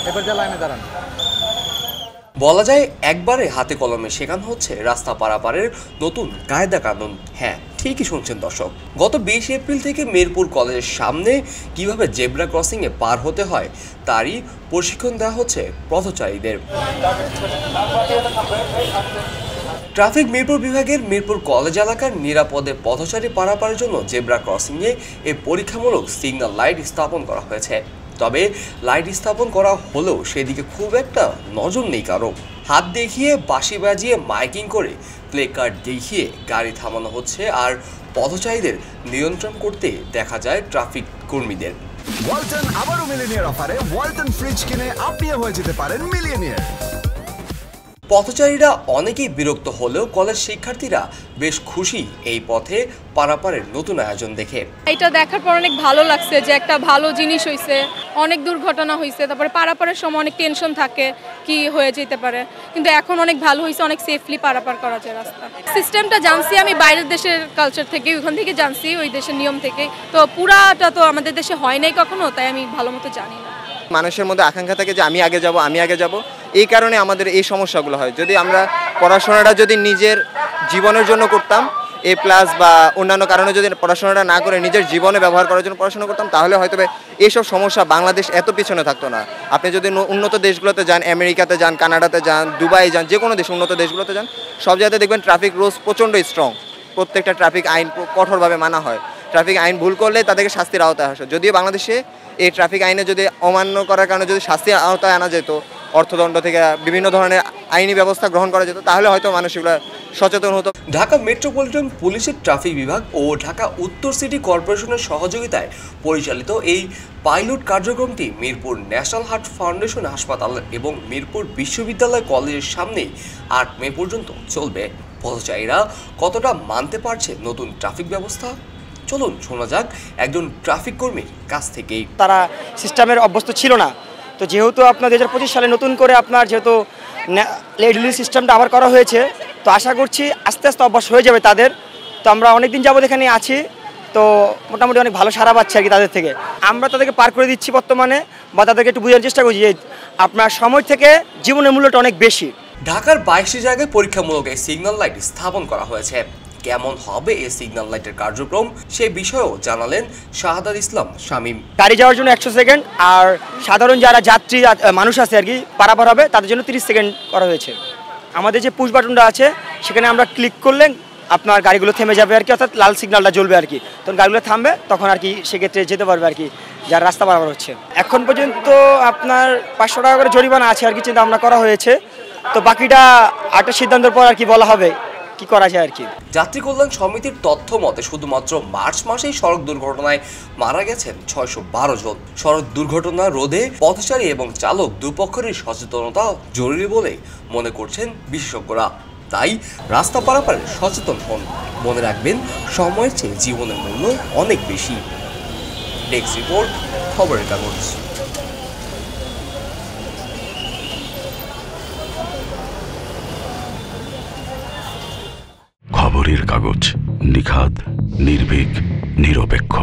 এবার যা লাইনে দাঁড়ান। বলা যায় একবারে হাতে কলমে শেখানো হচ্ছে রাস্তা পারাপারের নতুন কায়দা কানুন। হ্যাঁ, ঠিকই শুনছেন দর্শক। গত 20 এপ্রিল থেকে মিরপুর কলেজের সামনে কিভাবে জেব্রা ক্রসিংয়ে পার হতে হয় তারই প্রশিক্ষণ দেওয়া হচ্ছে পথচারীদের। ট্রাফিক মিরপুর বিভাগের মিরপুর কলেজ এলাকার নিরাপদে পথচারী পারাপারের জন্য জেব্রা ক্রসিংয়ে এই পরীক্ষামূলক সিগন্যাল লাইট স্থাপন করা হয়েছে। তবে লাইট স্থাপন করা হলেও সেদিকে খুব একটা নজর নেই কারো। হাত দেখিয়ে, বাঁশি বাজিয়ে, মাইকিং করে, প্লে কার্ড দেখিয়ে গাড়ি থামানো হচ্ছে আর পথচারীদের নিয়ন্ত্রণ করতে দেখা যায় ট্রাফিক কর্মীদের। ওয়ালটন আবারও মিলিয়নিয়ার অফারে ওয়ালটন ফ্রিজ কিনে আপনিও হয়ে যেতে পারেন মিলিয়নিয়ার। পথচারীরা অনেকেই বিরক্ত হলেও কলেজ শিক্ষার্থীরা বেশ খুশি এই পথে পারাপারের নতুন আয়োজন দেখে। এটা দেখার পর অনেক ভালো লাগছে যে একটা ভালো জিনিস হয়েছে। অনেক দুর্ঘটনা হয়েছে, তারপরে পারাপারের সময় অনেক টেনশন থাকে কি হয়ে যেতে পারে, কিন্তু এখন অনেক ভালো হয়েছে, অনেক সেফলি পারাপার করা যায় রাস্তা। সিস্টেমটা জানছি আমি বাইরের দেশের কালচার থেকে, ওইখান থেকে জানছি, ওই দেশের নিয়ম থেকে। তো পুরাটা তো আমাদের দেশে হয় নাই কখনো, তাই আমি ভালো মতো জানি না। মানুষের মধ্যে আকাঙ্ক্ষা থাকে যে আমি আগে যাব, এই কারণে আমাদের এই সমস্যাগুলো হয়। যদি আমরা পড়াশোনাটা যদি নিজের জীবনের জন্য করতাম, এ প্লাস বা অন্যান্য কারণে যদি পড়াশোনাটা না করে নিজের জীবনে ব্যবহার করার জন্য পড়াশোনা করতাম, তাহলে হয়তো এইসব সমস্যা বাংলাদেশ এত পিছনে থাকতো না। আপনি যদি উন্নত দেশগুলোতে যান, আমেরিকাতে যান, কানাডাতে যান, দুবাই যান, যে কোনো দেশ উন্নত দেশগুলোতে যান, সব জায়গাতে দেখবেন ট্রাফিক রুলস প্রচণ্ড স্ট্রং। প্রত্যেকটা ট্রাফিক আইন কঠোরভাবে মানা হয়। ট্রাফিক আইন ভুল করলে তাদেরকে শাস্তির আওতায় আসে। যদিও বাংলাদেশে এই ট্রাফিক আইনে যদি অমান্য করার কারণে যদি শাস্তির আওতায় আনা যেত, অর্থদণ্ড থেকে বিভিন্ন ধরনের আইনি ব্যবস্থা গ্রহণ করা যেত, তাহলে হয়তো মানুষ এগুলো সচেতন হতো। ঢাকা মেট্রোপলিটন পুলিশের ট্রাফিক বিভাগ ও ঢাকা উত্তর সিটি কর্পোরেশনের সহযোগিতায় পরিচালিত এই পাইলট কার্যক্রমটি মিরপুর ন্যাশনাল হার্ট ফাউন্ডেশন হাসপাতাল এবং মিরপুর বিশ্ববিদ্যালয় কলেজের সামনে 8 মে পর্যন্ত চলবে। পথচারীরা কতটা মানতে পারছে নতুন ট্রাফিক ব্যবস্থা, চলুন শোনা যাক একজন ট্রাফিক কর্মীর কাছ থেকেই। তারা সিস্টেমের অভ্যস্ত ছিল না, তো যেহেতু আপনার 2025 সালে নতুন করে আপনার যেহেতু লেডলি সিস্টেমটা আবার করা হয়েছে, তো আশা করছি আস্তে আস্তে অভ্যাস হয়ে যাবে তাদের। তো আমরা অনেক দিন যাবত এখানে আছি, তো মোটামুটি অনেক ভালো সাড়া পাচ্ছি আর কি তাদের থেকে। আমরা তাদেরকে পার করে দিচ্ছি বর্তমানে, বা তাদেরকে একটু বোঝার চেষ্টা করছি যে আপনার সময় থেকে জীবনের মূল্যটা অনেক বেশি। ঢাকার 22টি জায়গায় পরীক্ষামূলক এই সিগন্যাল লাইট স্থাপন করা হয়েছে। কেমন হবে এই সিগন্যাল লাইটের কার্যক্রম সে বিষয়েও জানালেন শাহাদাত ইসলাম শামীম। গাড়ি যাওয়ার জন্য 100 সেকেন্ড, আর সাধারণ যারা যাত্রী মানুষ আছে আর কি পারাপার হবে তাদের জন্য 30 সেকেন্ড করা হয়েছে। আমাদের যে পুশ বাটনটা আছে সেখানে আমরা ক্লিক করলে আপনার গাড়িগুলো থেমে যাবে আর কি, অর্থাৎ লাল সিগন্যালটা জ্বলবে আর কি, তখন গাড়িগুলো থামবে, তখন আর কি সেক্ষেত্রে যেতে পারবে আর কি যার রাস্তা পারাপার হচ্ছে। এখন পর্যন্ত আপনার 500 টাকা করে জরিমানা আছে আর কি চিন্তা ভাবনা করা হয়েছে, তো বাকিটা আরেকটা সিদ্ধান্তের পর আর কি বলা হবে কি করা যায় আর কি। যাত্রী কল্যাণ সমিতির তথ্য মতে শুধুমাত্র মার্চ মাসেই সড়ক দুর্ঘটনায় মারা গেছেন 612 জন। সড়ক দুর্ঘটনা রোধে পথচারী এবং চালক দুপক্ষেরই সচেতনতা জরুরি বলে মনে করছেন বিশেষজ্ঞরা। তাই রাস্তা পারাপারে সচেতন হন। মনে রাখবেন, সময়ের চেয়ে জীবনের মূল্য অনেক বেশি। ডেস্ক রিপোর্ট, খবরের কাগজ। খবরের কাগজ, নিখাদ, নির্ভীক, নিরপেক্ষ।